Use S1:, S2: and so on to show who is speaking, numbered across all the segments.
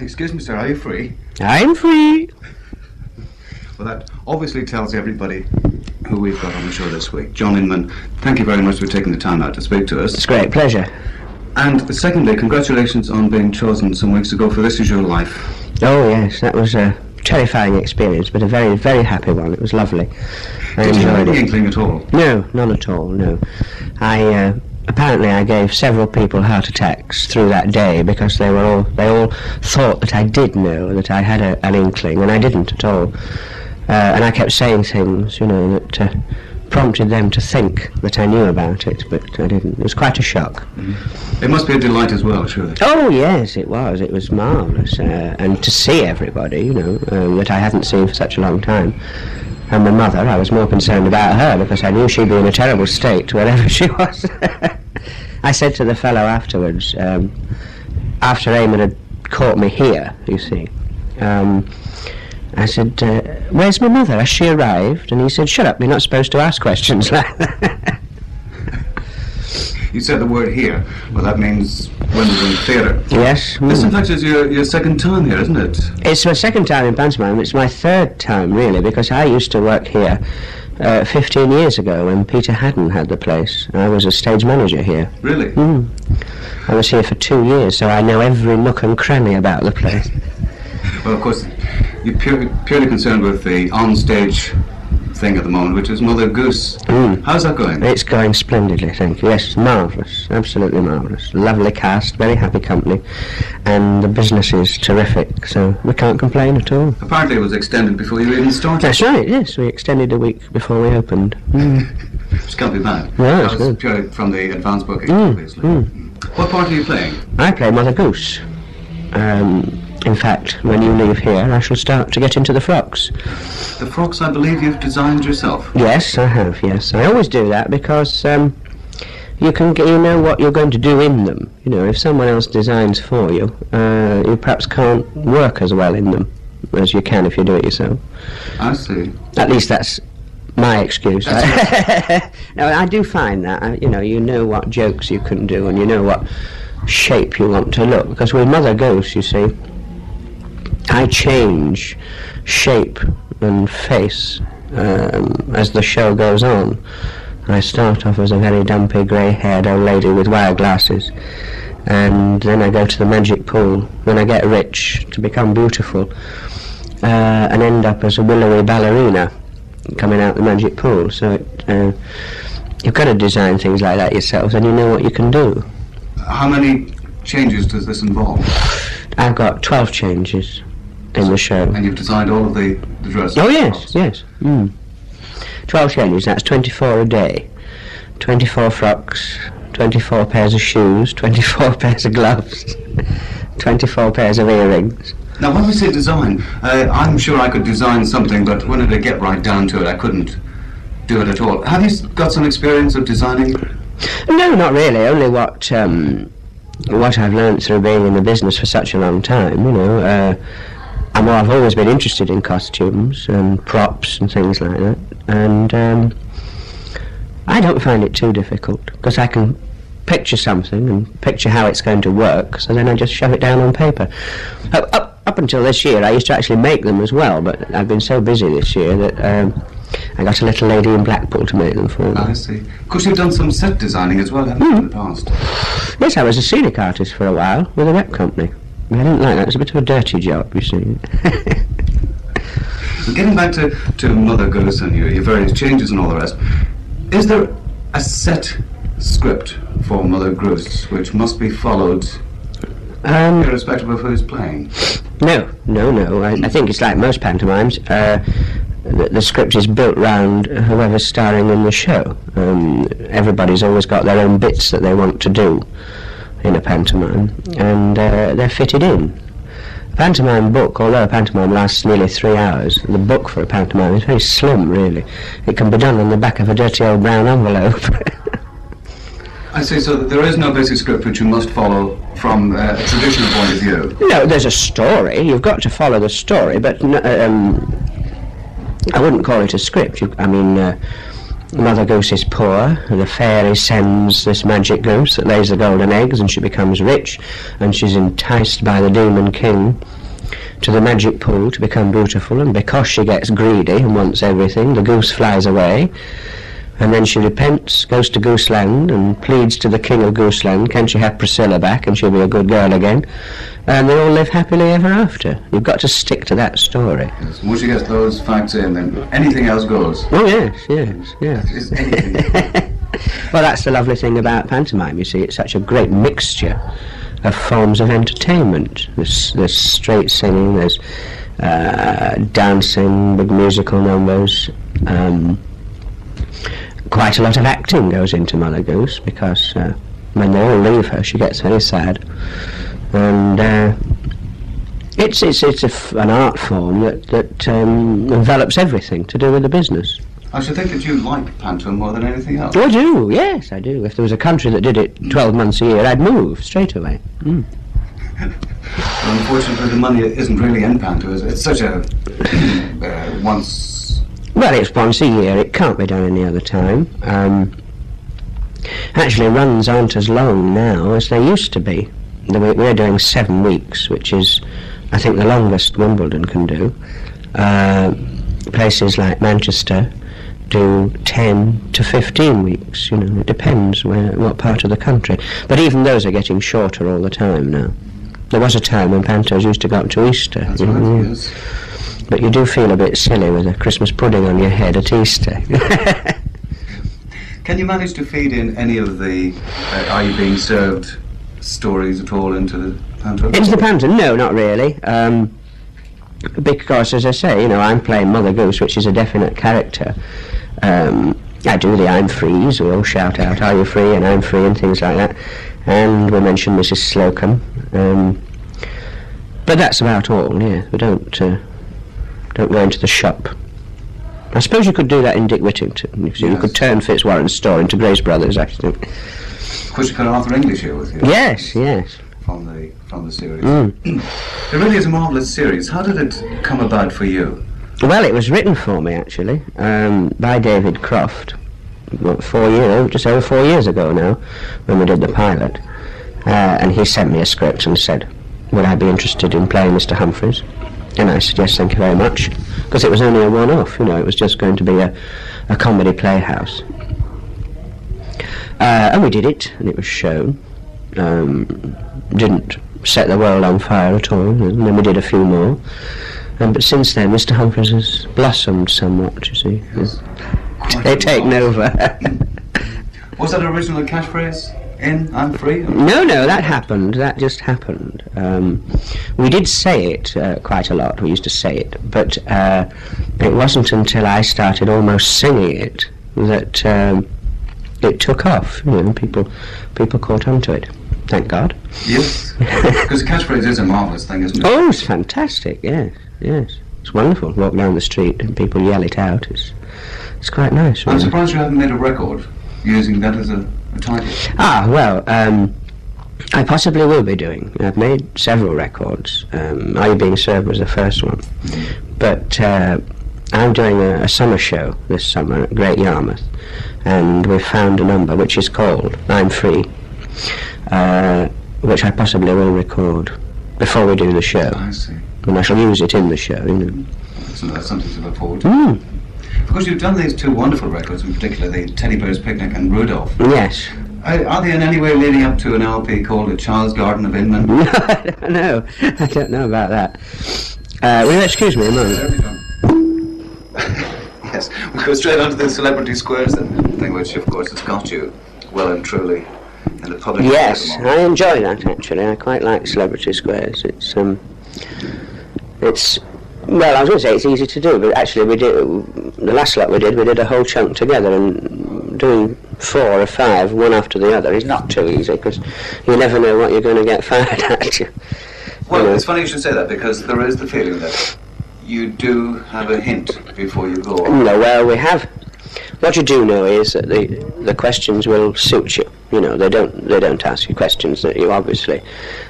S1: Excuse me, sir, are you free?
S2: I'm free.
S1: Well, that obviously tells everybody who we've got on the show this week. John Inman, thank you very much for taking the time out to speak to us.
S2: It's a great pleasure.
S1: And secondly, congratulations on being chosen some weeks ago for This Is Your Life.
S2: Oh, yes, that was a terrifying experience, but a very, very happy one. It was lovely.
S1: Did you have any inkling at all?
S2: No, none at all, no. Apparently I gave several people heart attacks through that day because they all thought that I did know, that I had an inkling, and I didn't at all. And I kept saying things, that prompted them to think that I knew about it, but I didn't. It was quite a shock.
S1: Mm-hmm. It must be a delight as well, surely.
S2: Oh, yes, it was. It was marvellous. And to see everybody, that I hadn't seen for such a long time. And my mother, I was more concerned about her because I knew she'd be in a terrible state wherever she was. I said to the fellow afterwards, after Eamon had caught me here, you see, I said, where's my mother? Has she arrived? And he said, shut up, you're not supposed to ask questions like that.
S1: You said the word here. Well, that means Wimbledon Theatre.
S2: Yes.
S1: This, in fact, is your second time here, isn't it?
S2: It's my second time in pantomime. It's my third time, really, because I used to work here 15 years ago when Peter Haddon had the place. I was a stage manager here.
S1: Really?
S2: I was here for 2 years, so I know every nook and cranny about the place.
S1: Well, of course, you're purely concerned with the on-stage thing at the moment, which is Mother Goose. How's that going?
S2: It's going splendidly, thank you. Yes, marvellous, absolutely marvellous. Lovely cast, very happy company, and the business is terrific, so we can't complain at all.
S1: Apparently it was extended before you even started.
S2: That's right, yes, we extended a week before we opened.
S1: Which can't be bad.
S2: No,
S1: that was purely from the advance booking, obviously. What part are you playing?
S2: I play Mother Goose. In fact, when you leave here, I shall start to get into the frocks.
S1: The frocks, I believe you've designed yourself?
S2: Yes, I have, yes. I always do that because you know what you're going to do in them. If someone else designs for you, you perhaps can't work as well in them as you can if you do it yourself.
S1: I see.
S2: At least that's my excuse. No, I do find that, you know what jokes you can do and you know what shape you want to look. Because with Mother Goose, you see, I change shape and face as the show goes on. I start off as a very dumpy, grey-haired old lady with wire glasses, and then I go to the magic pool, then I get rich to become beautiful, and end up as a willowy ballerina coming out the magic pool. So you've got to design things like that yourselves, and you know what you can do.
S1: How many changes does this involve?
S2: I've got 12 changes in the show.
S1: And you've designed all of the dresses?
S2: Oh, yes, yes. 12 changes, that's 24 a day. 24 frocks, 24 pairs of shoes, 24 pairs of gloves, 24 pairs of earrings.
S1: Now, when we say design, I'm sure I could design something, but when I get right down to it, I couldn't do it at all. Have you got some experience of designing?
S2: No, not really. Only what I've learnt through being in the business for such a long time, I've always been interested in costumes and props and things like that, and I don't find it too difficult because I can picture something and picture how it's going to work, so then I just shove it down on paper. Up until this year I used to actually make them as well, but I've been so busy this year that I got a little lady in Blackpool to make them for me.
S1: I see. Of course, you've done some set designing as well, haven't you, in the past?
S2: Yes, I was a scenic artist for a while with a rep company. I didn't like that. It was a bit of a dirty job, you see.
S1: Getting back to Mother Goose and your various changes and all the rest, is there a set script for Mother Goose which must be followed irrespective of who's playing?
S2: No. I think it's like most pantomimes. The script is built round whoever's starring in the show. Everybody's always got their own bits that they want to do in a pantomime, and they're fitted in. A pantomime book, although a pantomime lasts nearly 3 hours, the book for a pantomime is very slim, really. It can be done on the back of a dirty old brown envelope.
S1: I see, so there is no basic script which you must follow from a traditional point of view?
S2: No, there's a story. You've got to follow the story, but I wouldn't call it a script. Mother Goose is poor, and the fairy sends this magic goose that lays the golden eggs, and she becomes rich, and she's enticed by the demon king to the magic pool to become beautiful, and because she gets greedy and wants everything, the goose flies away, and then she repents, goes to Gooseland, and pleads to the king of Gooseland, can she have Priscilla back, and she'll be a good girl again, and they all live happily ever after. You've got to stick to that story.
S1: Yes. Once you get those facts in, then anything else goes.
S2: Oh yes.
S1: Is anything.
S2: Well, that's the lovely thing about pantomime, you see, it's such a great mixture of forms of entertainment. There's straight singing, there's dancing, big musical numbers, quite a lot of acting goes into Mother Goose, because when they all leave her, she gets very sad, and it's an art form that envelops everything to do with the business.
S1: I should think that you like pantomime more than anything else.
S2: Oh, I do, yes, I do. If there was a country that did it 12 months a year, I'd move straight away.
S1: Well, unfortunately, the money isn't really in panto. It's such a once.
S2: Well, it's once a year. It can't be done any other time. Actually, runs aren't as long now as they used to be. We're doing 7 weeks, which is, I think, the longest Wimbledon can do. Places like Manchester do 10 to 15 weeks. You know, it depends what part of the country. But even those are getting shorter all the time now. There was a time when pantos used to go up to Easter.
S1: That's right, yes.
S2: But you do feel a bit silly with a Christmas pudding on your head at Easter.
S1: Can you manage to feed in any of the are you being served stories at all into the panto?
S2: Into the panto? No, not really. Because, as I say, you know, I'm playing Mother Goose, which is a definite character. I do the I'm frees, we all shout out, are you free, and I'm free, and things like that. And we mention Mrs. Slocum. But that's about all, yeah. We don't go into the shop. I suppose you could do that in Dick Whittington. You could turn Fitzwarren's store into Grace Brothers, I think.
S1: Of course, you got Arthur English here with you.
S2: Yes.
S1: From the series. It really is a marvellous series. How did it come about for you?
S2: Well, it was written for me, actually, by David Croft, just over 4 years ago now, when we did the pilot. And he sent me a script and said, would I be interested in playing Mr. Humphreys? And I said, yes, thank you very much. Because it was only a one-off, you know, it was just going to be a comedy playhouse. And we did it, and it was shown. Didn't set the world on fire at all, and then we did a few more. But since then, Mr. Humphreys has blossomed somewhat, you see.
S1: Yes.
S2: They've taken over.
S1: Was that original catchphrase? I'm free?
S2: No, that happened. That just happened. We did say it quite a lot. We used to say it, but it wasn't until I started almost singing it that it took off. You know, people caught on to it. Thank God.
S1: Yes, because catchphrase is a marvellous thing, isn't it?
S2: Oh, it's fantastic. Yes. It's wonderful. Walk down the street and people yell it out. It's quite nice. Really.
S1: I'm surprised you haven't made a record using that as a title.
S2: Well, I possibly will be doing. I've made several records. Are You Being Served was the first one. But I'm doing a summer show this summer at Great Yarmouth, and we've found a number which is called I'm Free, which I possibly will record before we do the show.
S1: I see.
S2: And I shall use it in the show, you know.
S1: So that's something to look forward to. Because you've done these two wonderful records, in particular the Teddy Bear's Picnic and Rudolph.
S2: Yes.
S1: Are they in any way leading up to an LP called A Child's Garden of Inman?
S2: No, I don't know about that. Will you excuse me a moment?
S1: Yes, we go straight onto the celebrity squares thing, which of course has got you well and truly in the public.
S2: Yes, I enjoy that actually. I quite like celebrity squares. Well, I was going to say it's easy to do, but actually we did the last lot we did a whole chunk together, and doing 4 or 5 one after the other is not too easy because you never know what you're going to get fired at you.
S1: Well, it's funny you should say that because there is the feeling that you do have a hint before you go on.
S2: No, well, we have. What you do know is that the questions will suit you. You know, they don't ask you questions that you obviously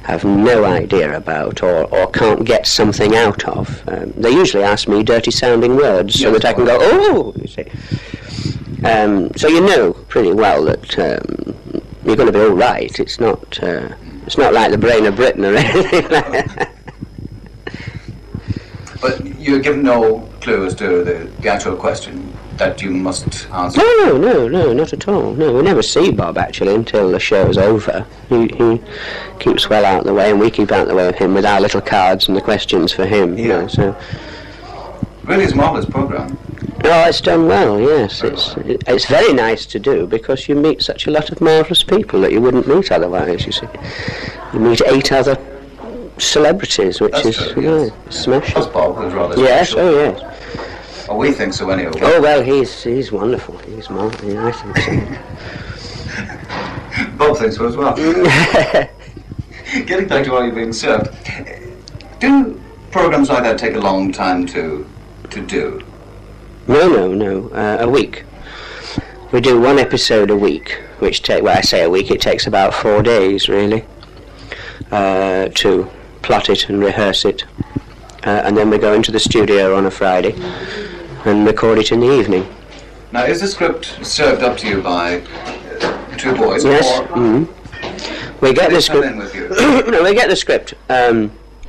S2: have no idea about or can't get something out of. They usually ask me dirty sounding words so that I can go, oh, you see. So you know pretty well that you're going to be all right. It's not like The Brain of Britain or anything like that.
S1: But you're given no clue as to the actual question that you must answer?
S2: No, not at all. No, we never see Bob, actually, until the show's over. He keeps well out of the way, and we keep out of the way of him with our little cards and the questions for him.
S1: Yeah.
S2: You know, so.
S1: Really, it's a marvellous programme.
S2: Oh, it's done well, yes. It's very nice to do, because you meet such a lot of marvellous people that you wouldn't meet otherwise, you see. You meet 8 other celebrities, which
S1: That's
S2: is
S1: true, yes.
S2: smashing.
S1: Plus Bob was rather
S2: Yes,
S1: special.
S2: oh yes.
S1: Oh, we think so anyway.
S2: Oh well, he's wonderful. He's marvellous. Yeah, I think so.
S1: Bob thinks so as well. Getting back to how you're being served, do programmes like that take a long time to do?
S2: No. A week. We do 1 episode a week, which I say a week. It takes about 4 days really to plot it and rehearse it, and then we go into the studio on a Friday and record it in the evening.
S1: Now, is the script served up to you by 2 boys?
S2: Yes.
S1: Or
S2: We get the
S1: come
S2: script.
S1: in with you?
S2: No, we get the script.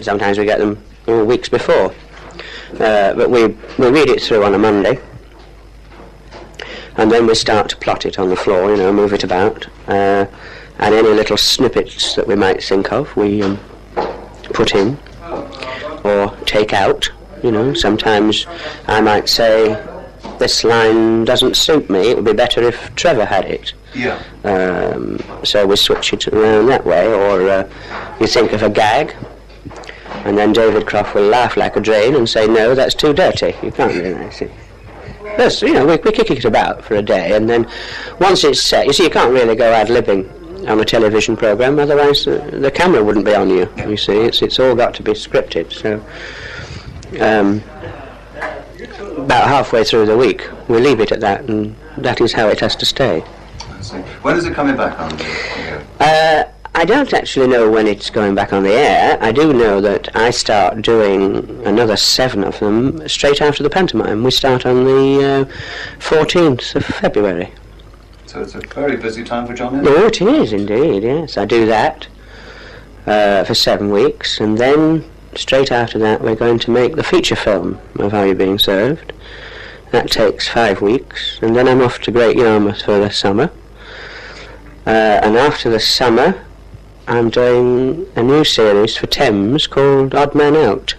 S2: Sometimes we get them weeks before, but we read it through on a Monday, and then we start to plot it on the floor. You know, move it about, and any little snippets that we might think of, we put in or take out. You know, sometimes I might say, this line doesn't suit me, it would be better if Trevor had it.
S1: Yeah.
S2: So we switch it around that way, or you think of a gag, and then David Croft will laugh like a drain and say, no, that's too dirty, you can't do that, see. Yes, you know, we kick it about for a day, and then once it's set, you see, you can't really go ad-libbing on a television programme, otherwise the camera wouldn't be on you, you see, it's all got to be scripted, so about halfway through the week we leave it at that, and that is how it has to stay.
S1: I see. When is it coming back on the air?
S2: I don't actually know when it's going back on the air. I do know that I start doing another 7 of them straight after the pantomime. We start on the 14th of February.
S1: So it's a very busy time for John.
S2: Oh, it is indeed, yes. I do that for 7 weeks, and then straight after that we're going to make the feature film of How You're Being Served. That takes 5 weeks, and then I'm off to Great Yarmouth for the summer. And after the summer I'm doing a new series for Thames called Odd Man Out.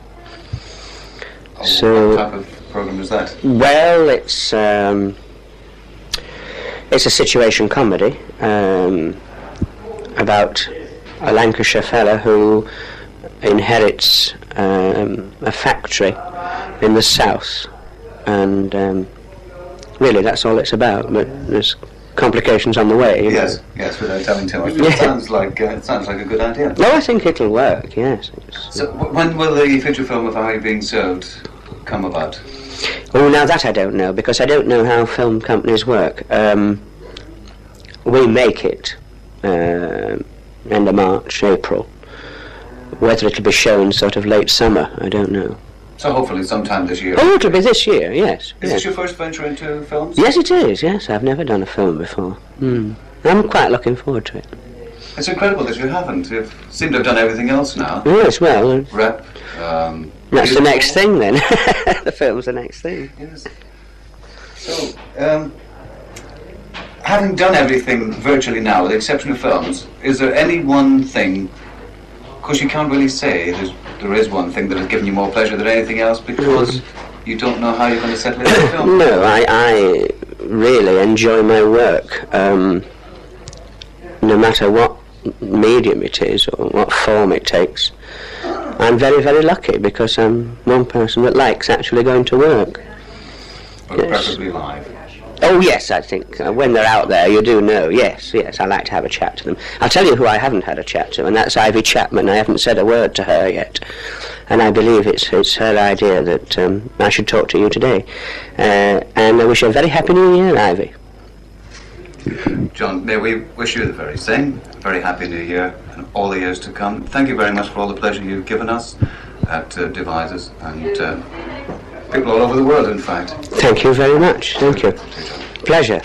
S1: Oh,
S2: So,
S1: what type of programme is that?
S2: well, it's a situation comedy about a Lancashire fella who inherits a factory in the south, and really that's all it's about, but there's complications on the way. You know.
S1: Yes, without telling too much. But it sounds like a good idea.
S2: No, I think it'll work, yes.
S1: So when will the feature film of How You're Being Served come about?
S2: Oh, now that I don't know, because I don't know how film companies work. We make it end of March, April. Whether it'll be shown sort of late summer, I don't know.
S1: So hopefully sometime this year.
S2: Oh, it'll be this year, yes.
S1: Is
S2: yes.
S1: this your first venture into films?
S2: Yes, it is, yes. I've never done a film before. I'm quite looking forward to it.
S1: It's incredible that you haven't. You seem to have done everything else now.
S2: Yes, well,
S1: Rep.
S2: that's the next thing then. The film's the next thing.
S1: Yes. So, having done everything virtually now, with the exception of films, is there any one thing? Because you can't really say there is one thing that has given you more pleasure than anything else, because you don't know how you're going to settle it in the film.
S2: No, I really enjoy my work, no matter what medium it is or what form it takes. I'm very, very lucky because I'm one person that likes actually going to work.
S1: But preferably live.
S2: Oh yes, I think when they're out there you do know, yes, I like to have a chat to them. I'll tell you who I haven't had a chat to, and that's Ivy Chapman. I haven't said a word to her yet, and I believe it's her idea that I should talk to you today. And I wish you a very happy new year, Ivy.
S1: John, may we wish you the very same, a very happy new year and all the years to come. Thank you very much for all the pleasure you've given us at Devices and people all over the world, in fact.
S2: Thank you very much. Thank you. Pleasure.